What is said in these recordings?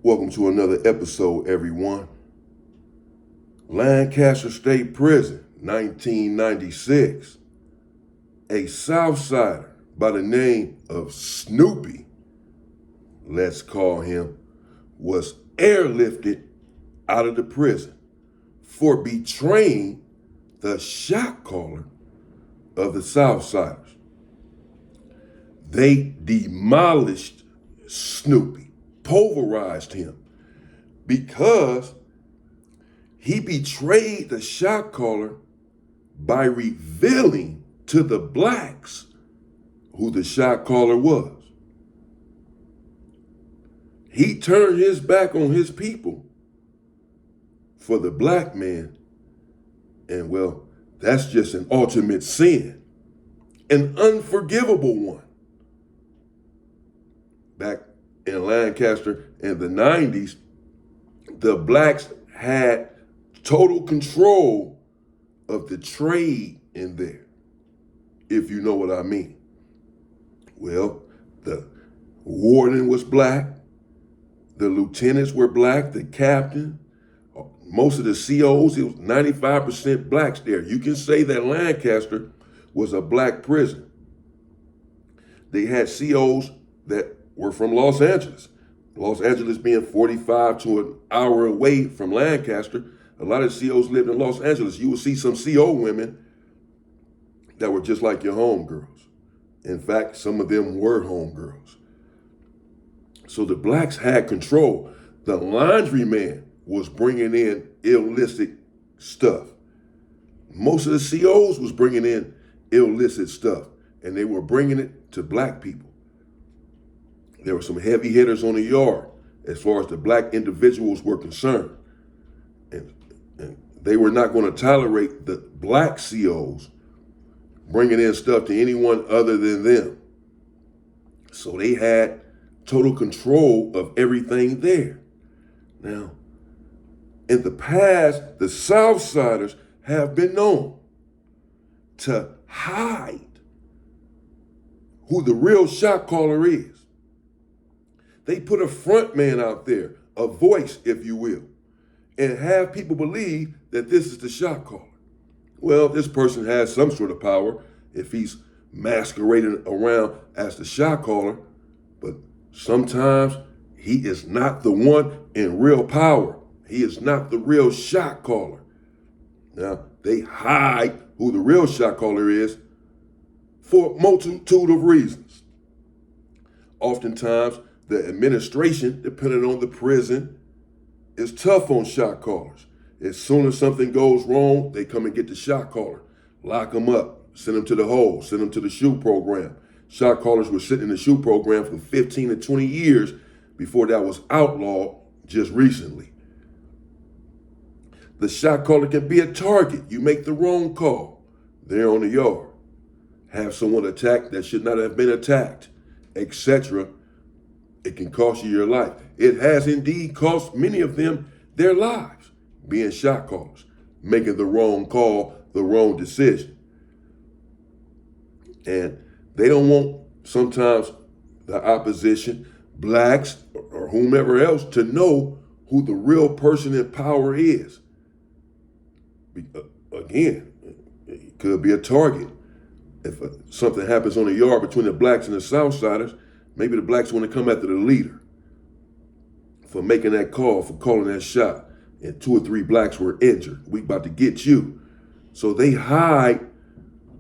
Welcome to another episode, everyone. Lancaster State Prison, 1996. A Southsider by the name of Snoopy, let's call him, was airlifted out of the prison for betraying the shot caller of the Southsiders. They demolished Snoopy, pulverized him, because he betrayed the shot caller by revealing to the blacks who the shot caller was. He turned his back on his people for the black man, and well, that's just an ultimate sin, an unforgivable one. Back in Lancaster in the 90s, the blacks had total control of the trade in there, if you know what I mean. Well, the warden was black, the lieutenants were black, the captain, most of the COs, it was 95% blacks there. You can say that Lancaster was a black prison. They had COs that were from Los Angeles. Los Angeles being 45 to an hour away from Lancaster, a lot of COs lived in Los Angeles. You will see some CO women that were just like your homegirls. In fact, some of them were homegirls. So the blacks had control. The laundryman was bringing in illicit stuff. Most of the COs was bringing in illicit stuff, and they were bringing it to black people. There were some heavy hitters on the yard as far as the black individuals were concerned. And they were not going to tolerate the black COs bringing in stuff to anyone other than them. So they had total control of everything there. Now, in the past, the Southsiders have been known to hide who the real shot caller is. They put a front man out there, a voice, if you will, and have people believe that this is the shot caller. Well, this person has some sort of power if he's masquerading around as the shot caller, but sometimes he is not the one in real power. He is not the real shot caller. Now, they hide who the real shot caller is for a multitude of reasons. Oftentimes, the administration, depending on the prison, is tough on shot callers. As soon as something goes wrong, they come and get the shot caller, lock them up, send them to the hole, send them to the SHU program. Shot callers were sitting in the SHU program for 15 to 20 years before that was outlawed just recently. The shot caller can be a target. You make the wrong call. They're on the yard. Have someone attacked that should not have been attacked, etc. It can cost you your life. It has indeed cost many of them their lives, being shot callers, making the wrong call, the wrong decision. And they don't want sometimes the opposition, blacks or whomever else, to know who the real person in power is. Again, it could be a target. If something happens on the yard between the blacks and the Southsiders, maybe the blacks want to come after the leader for making that call, for calling that shot, and 2 or 3 blacks were injured. We about to get you. So they hide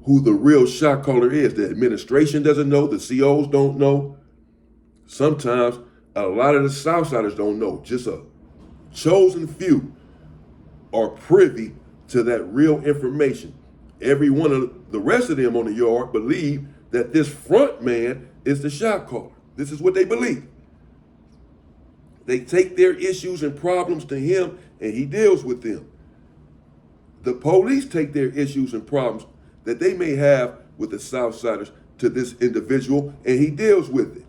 who the real shot caller is. The administration doesn't know, the COs don't know. Sometimes a lot of the Southsiders don't know. Just a chosen few are privy to that real information. Every one of the rest of them on the yard believe that this front man is the shot caller. This is what they believe. They take their issues and problems to him, and he deals with them. The police take their issues and problems that they may have with the Southsiders to this individual, and he deals with it.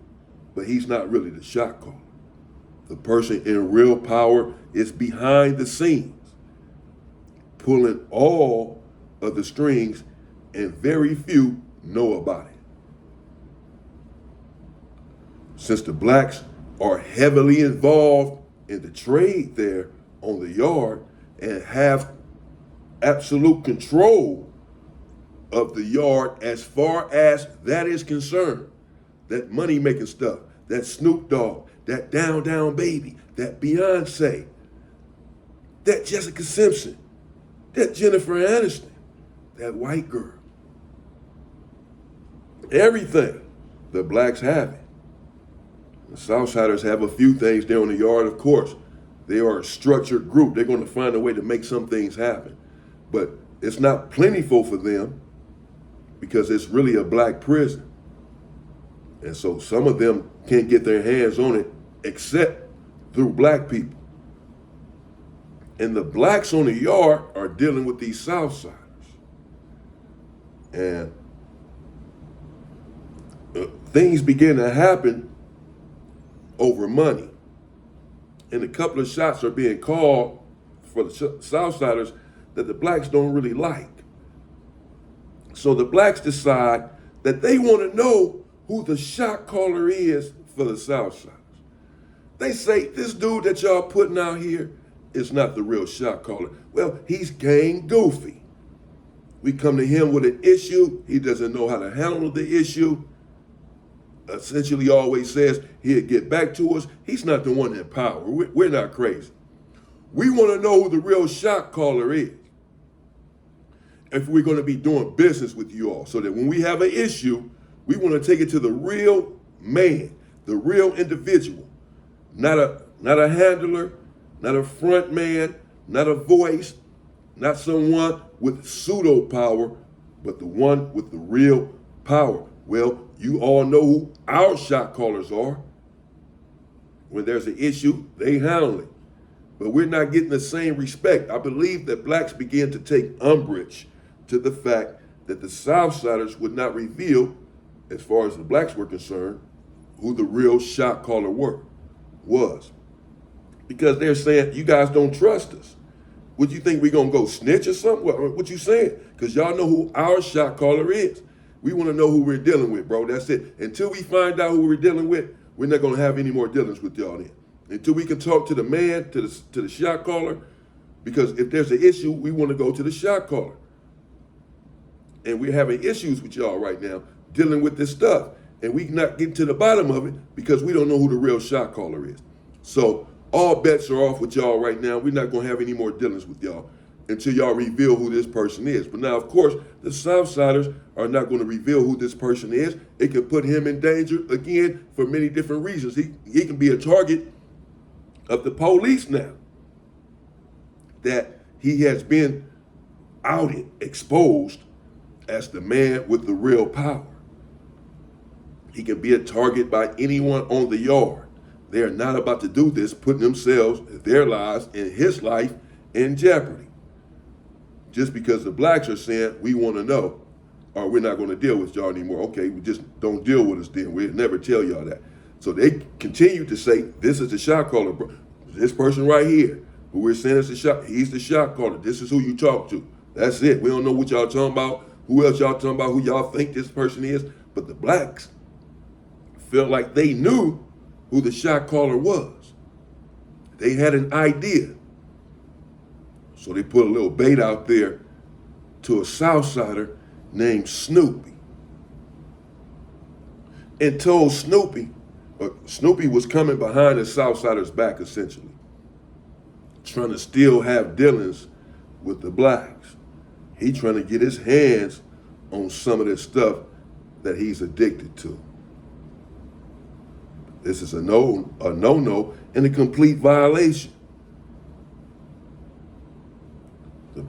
But he's not really the shot caller. The person in real power is behind the scenes, pulling all of the strings, and very few know about it. Since the blacks are heavily involved in the trade there on the yard and have absolute control of the yard as far as that is concerned. That money making stuff, that Snoop Dogg, that Down Down Baby, that Beyonce, that Jessica Simpson, that Jennifer Aniston, that white girl. Everything the blacks have it. The Southsiders have a few things there on the yard, of course. They are a structured group. They're going to find a way to make some things happen. But it's not plentiful for them because it's really a black prison. And so some of them can't get their hands on it except through black people. And the blacks on the yard are dealing with these Southsiders. And things begin to happen over money. And a couple of shots are being called for the Southsiders that the blacks don't really like. So the blacks decide that they want to know who the shot caller is for the Southsiders. They say, this dude that y'all putting out here is not the real shot caller. Well, he's gang goofy. We come to him with an issue. He doesn't know how to handle the issue. Essentially always says he'll get back to us. He's not the one in power. We're not crazy. We want to know who the real shot caller is if we're going to be doing business with you all, so that when we have an issue, we want to take it to the real man, the real individual, not a handler, not a front man, not a voice, not someone with pseudo power, but the one with the real power. Well, you all know who our shot callers are. When there's an issue, they handle it. But we're not getting the same respect. I believe that blacks began to take umbrage to the fact that the Southsiders would not reveal, as far as the blacks were concerned, who the real shot caller was. Because they're saying, you guys don't trust us. What you think, we gonna go snitch or something? What you saying? Because y'all know who our shot caller is. We want to know who we're dealing with, bro. That's it. Until we find out who we're dealing with, we're not going to have any more dealings with y'all then. Until we can talk to the man, to the shot caller, because if there's an issue, we want to go to the shot caller. And we're having issues with y'all right now, dealing with this stuff. And we not getting to the bottom of it because we don't know who the real shot caller is. So all bets are off with y'all right now. We're not going to have any more dealings with y'all until y'all reveal who this person is. But now, of course, the Southsiders are not going to reveal who this person is. It could put him in danger, again, for many different reasons. He can be a target of the police now, that he has been outed, exposed as the man with the real power. He can be a target by anyone on the yard. They are not about to do this, putting themselves, their lives, and his life in jeopardy. Just because the blacks are saying, we want to know, or we're not going to deal with y'all anymore. Okay, we just don't deal with us then. We'll never tell y'all that. So they continue to say, this is the shot caller, bro. This person right here, who we're saying is the shot, he's the shot caller. This is who you talk to. That's it. We don't know what y'all talking about, who else y'all talking about, who y'all think this person is. But the blacks felt like they knew who the shot caller was. They had an idea. So they put a little bait out there to a Southsider named Snoopy. And told Snoopy was coming behind the Southsider's back, essentially, trying to still have dealings with the blacks. He trying to get his hands on some of this stuff that he's addicted to. This is a no-no and a complete violation. The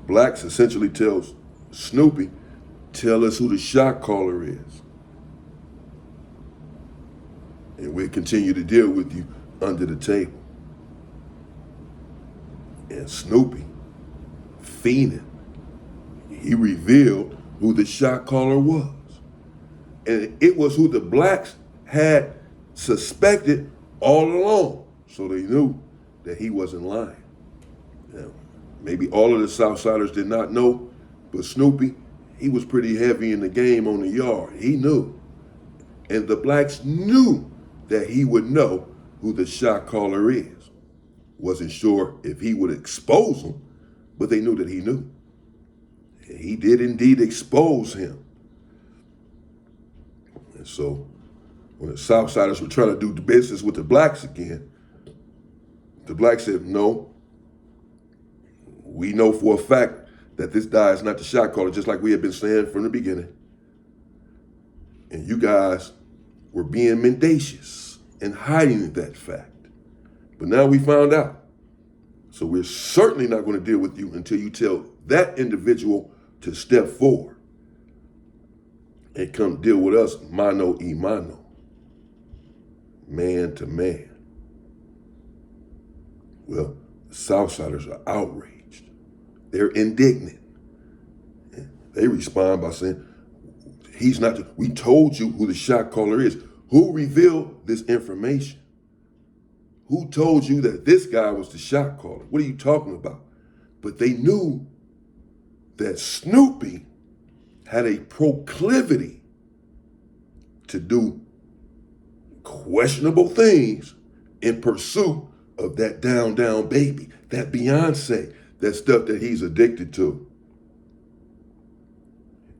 blacks essentially tells Snoopy, tell us who the shot caller is, and we'll continue to deal with you under the table. And Snoopy, fiending, he revealed who the shot caller was. And it was who the blacks had suspected all along. So they knew that he wasn't lying. Now, maybe all of the Southsiders did not know, but Snoopy, he was pretty heavy in the game on the yard. He knew. And the blacks knew that he would know who the shot caller is. wasn't sure if he would expose him, but they knew that he knew. And he did indeed expose him. And so when the Southsiders were trying to do the business with the blacks again, the blacks said, no, we know for a fact that this guy is not the shot caller, just like we had been saying from the beginning. And you guys were being mendacious and hiding that fact. But now we found out. So we're certainly not going to deal with you until you tell that individual to step forward and come deal with us mano a mano, man to man. Well, the Southsiders are outraged. They're indignant. They respond by saying, he's not, we told you who the shot caller is. Who revealed this information? Who told you that this guy was the shot caller? What are you talking about? But they knew that Snoopy had a proclivity to do questionable things in pursuit of that down baby, that Beyonce, that stuff that he's addicted to.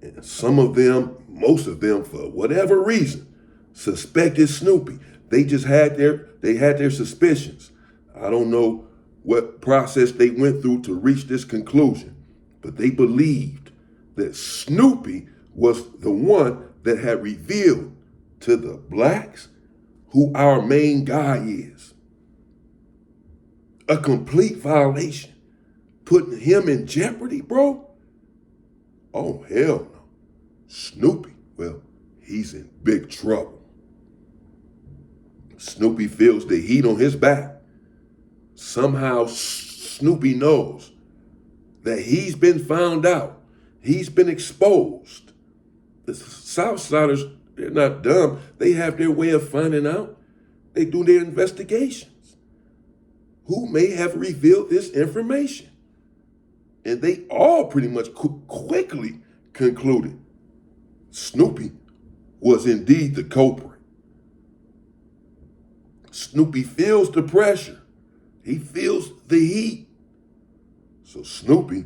And some of them, most of them, for whatever reason, suspected Snoopy. They just had their suspicions. I don't know what process they went through to reach this conclusion, but they believed that Snoopy was the one that had revealed to the blacks who our main guy is. A complete violation. Putting him in jeopardy, bro? Oh, hell no. Snoopy, well, he's in big trouble. Snoopy feels the heat on his back. Somehow Snoopy knows that he's been found out. He's been exposed. The Southsiders, they're not dumb. They have their way of finding out. They do their investigations. Who may have revealed this information? And they all pretty much quickly concluded Snoopy was indeed the culprit. Snoopy feels the pressure. He feels the heat. So Snoopy,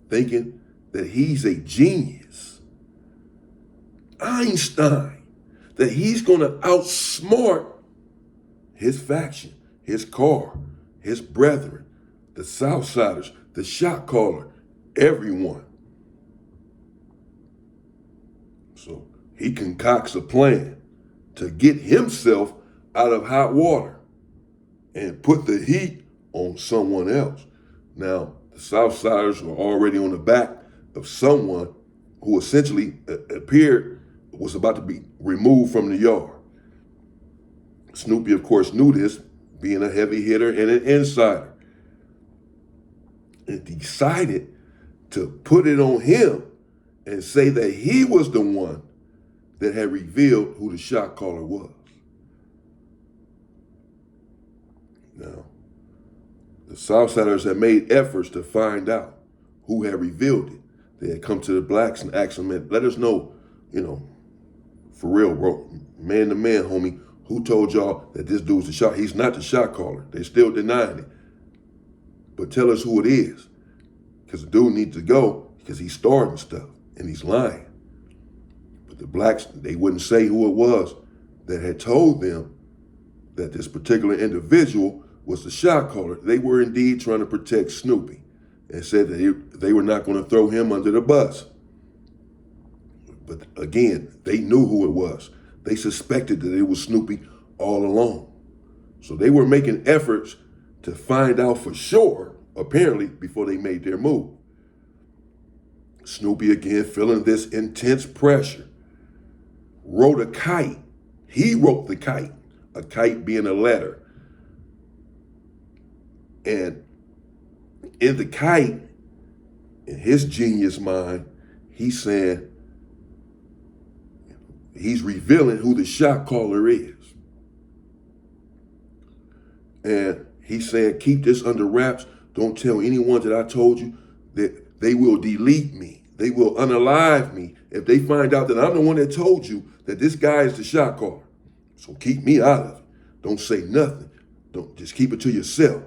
thinking that he's a genius, Einstein, that he's going to outsmart his faction, his car, his brethren, the Southsiders, the shot caller, everyone. So he concocts a plan to get himself out of hot water and put the heat on someone else. Now, the Southsiders were already on the back of someone who essentially appeared was about to be removed from the yard. Snoopy, of course, knew this, being a heavy hitter and an insider, and decided to put it on him and say that he was the one that had revealed who the shot caller was. Now, the Southsiders had made efforts to find out who had revealed it. They had come to the blacks and asked them, let us know, for real, bro, man to man, homie, who told y'all that this dude's the shot? He's not the shot caller. They still denying it. But tell us who it is. Because the dude needs to go because he's starting stuff and he's lying. But the blacks, they wouldn't say who it was that had told them that this particular individual was the shot caller. They were indeed trying to protect Snoopy and said that they were not going to throw him under the bus. But again, they knew who it was. They suspected that it was Snoopy all along. So they were making efforts to find out for sure, apparently, before they made their move. Snoopy, again, feeling this intense pressure, wrote a kite. He wrote the kite, a kite being a letter. And in the kite, in his genius mind, he's saying, he's revealing who the shot caller is. And he's saying, keep this under wraps. Don't tell anyone that I told you, that they will delete me. They will unalive me if they find out that I'm the one that told you that this guy is the shot caller. So keep me out of it. Don't say nothing. Don't just keep it to yourself.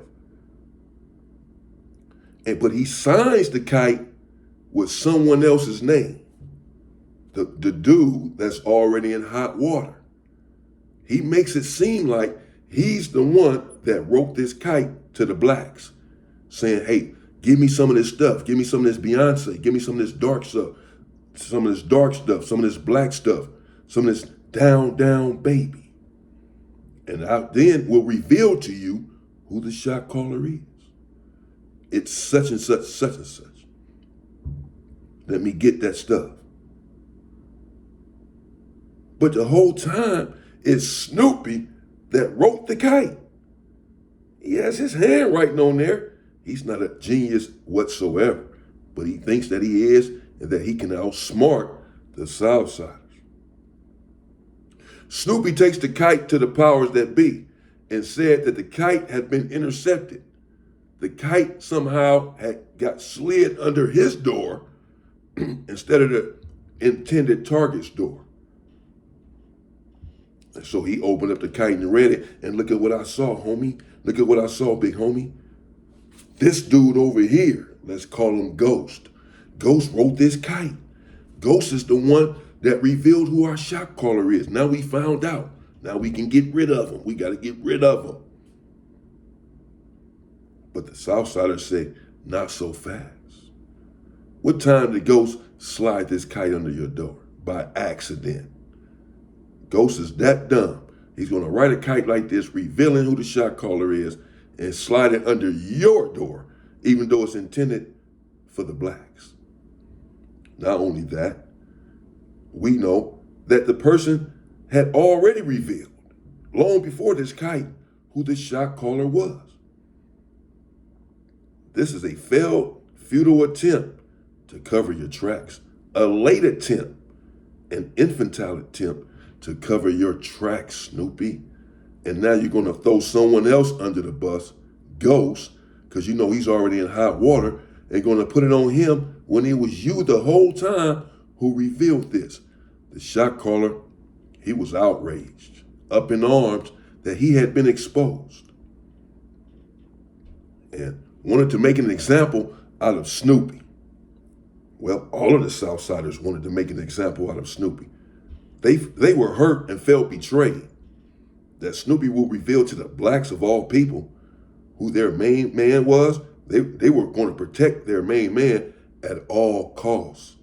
But he signs the kite with someone else's name. The dude that's already in hot water. He makes it seem like he's the one that wrote this kite to the blacks, saying, hey, give me some of this stuff. Give me some of this Beyonce. Give me some of this dark stuff. Some of this dark stuff. Some of this black stuff. Some of this down, down baby. And then we'll reveal to you who the shot caller is. It's such and such, such and such. Let me get that stuff. But the whole time, it's Snoopy that wrote the kite. He has his handwriting on there. He's not a genius whatsoever, but he thinks that he is and that he can outsmart the Southsiders. Snoopy takes the kite to the powers that be and said that the kite had been intercepted. The kite somehow had got slid under his door instead of the intended target's door. And so he opened up the kite and read it, and look at what I saw, homie. Look at what I saw, big homie. This dude over here, let's call him Ghost. Ghost wrote this kite. Ghost is the one that revealed who our shot caller is. Now we found out. Now we can get rid of him. We got to get rid of him. But the Southsiders say, not so fast. What time did Ghost slide this kite under your door? By accident. Ghost is that dumb. He's going to write a kite like this, revealing who the shot caller is, and slide it under your door, even though it's intended for the blacks. Not only that, we know that the person had already revealed, long before this kite, who the shot caller was. This is a failed, futile attempt to cover your tracks, a late attempt, an infantile attempt to cover your tracks, Snoopy. And now you're going to throw someone else under the bus, Ghost, because you know he's already in hot water, and going to put it on him when it was you the whole time who revealed this. The shot caller, he was outraged, up in arms that he had been exposed, and wanted to make an example out of Snoopy. Well, all of the Southsiders wanted to make an example out of Snoopy. They were hurt and felt betrayed that Snoopy will reveal to the blacks of all people who their main man was. They were going to protect their main man at all costs.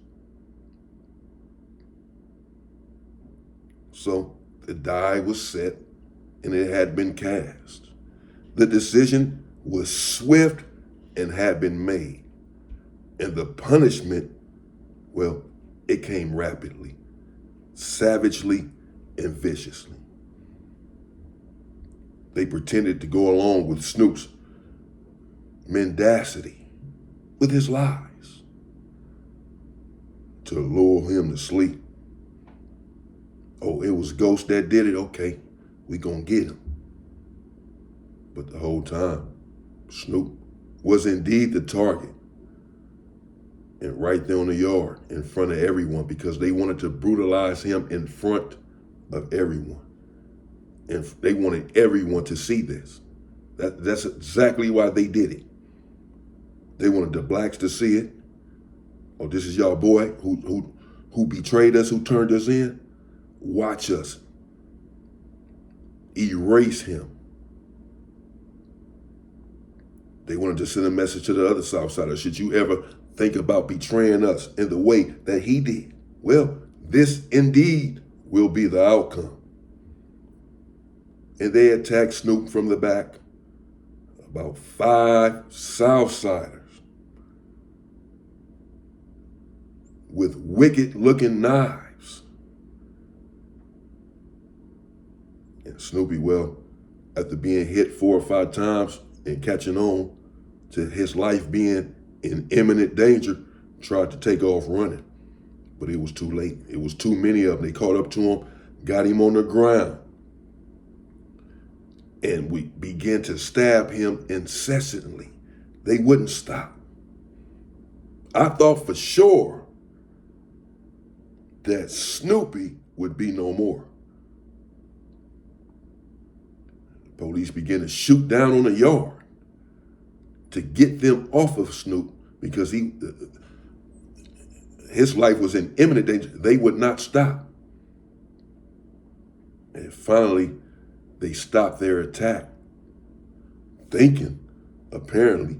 So the die was set and it had been cast. The decision was swift and had been made. And the punishment, well, it came rapidly, savagely, and viciously. They pretended to go along with Snoop's mendacity, with his lies, to lure him to sleep. Oh, it was Ghost that did it? Okay, we gonna get him. But the whole time, Snoop was indeed the target. And right there on the yard, in front of everyone, because they wanted to brutalize him in front of everyone. And they wanted everyone to see this. That's exactly why they did it. They wanted the blacks to see it. Oh, this is y'all boy who betrayed us, who turned us in. Watch us. Erase him. They wanted to send a message to the other Southsiders. Should you ever think about betraying us in the way that he did, well, this indeed will be the outcome. And they attacked Snoop from the back. About 5 Southsiders with wicked-looking knives. And Snoopy, well, after being hit 4 or 5 times and catching on to his life being in imminent danger, tried to take off running. But it was too late. It was too many of them. They caught up to him, got him on the ground. And we began to stab him incessantly. They wouldn't stop. I thought for sure that Snoopy would be no more. The police began to shoot down on the yard. to get them off of Snoop because his life was in imminent danger. They would not stop. And finally, they stopped their attack, thinking, apparently,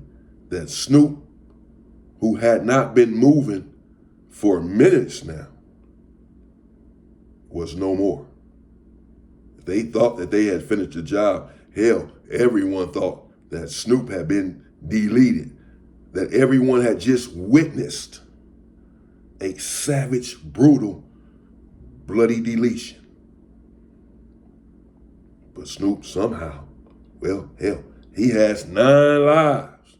that Snoop, who had not been moving for minutes now, was no more. They thought that they had finished the job. Hell, everyone thought that Snoop had been deleted, that everyone had just witnessed a savage, brutal, bloody deletion. But Snoop somehow, well, hell, he has 9 lives.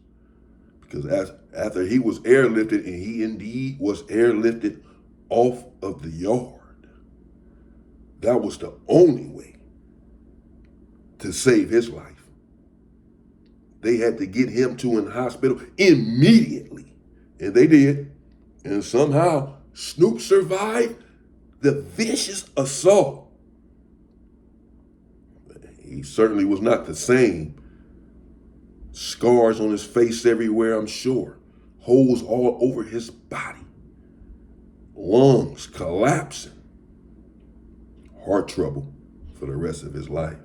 Because after he was airlifted, and he indeed was airlifted off of the yard, that was the only way to save his life. They had to get him to an hospital immediately. And they did. And somehow Snoop survived the vicious assault. He certainly was not the same. Scars on his face everywhere, I'm sure. Holes all over his body. Lungs collapsing. Heart trouble for the rest of his life.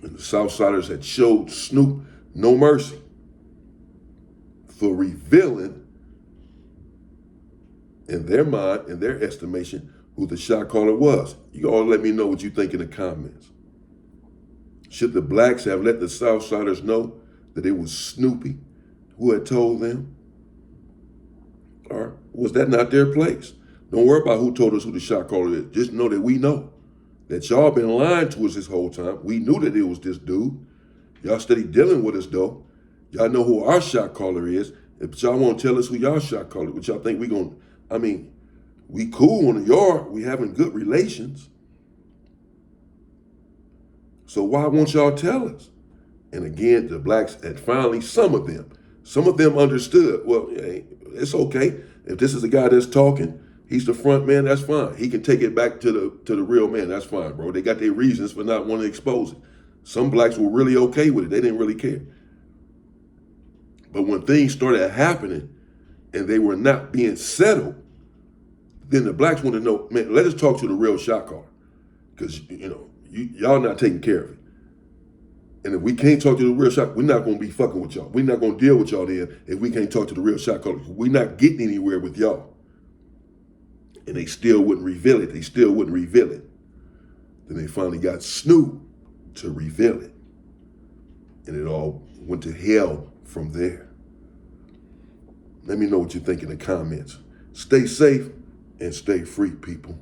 And the Southsiders had showed Snoop no mercy for revealing, in their mind, in their estimation, who the shot caller was. You all let me know what you think in the comments. Should the blacks have let the Southsiders know that it was Snoopy who had told them? Or was that not their place? Don't worry about who told us who the shot caller is. Just know that we know that y'all been lying to us this whole time. We knew that it was this dude. Y'all steady dealing with us though. Y'all know who our shot caller is. If y'all won't tell us who y'all shot caller is, but y'all think we gonna, we cool on the yard. We having good relations. So why won't y'all tell us? And again, the blacks had finally, some of them understood. Well, hey, it's okay. If this is the guy that's talking, he's the front man, that's fine. He can take it back to the real man, that's fine, bro. They got their reasons for not wanting to expose it. Some blacks were really okay with it. They didn't really care. But when things started happening and they were not being settled, then the blacks wanted to know, man, let us talk to the real shot caller. Because, y'all not taking care of it. And if we can't talk to the real shot, we're not going to be fucking with y'all. We're not going to deal with y'all then if we can't talk to the real shot caller. We're not getting anywhere with y'all. And they still wouldn't reveal it. Then they finally got Snoop to reveal it. And it all went to hell from there. Let me know what you think in the comments. Stay safe and stay free, people.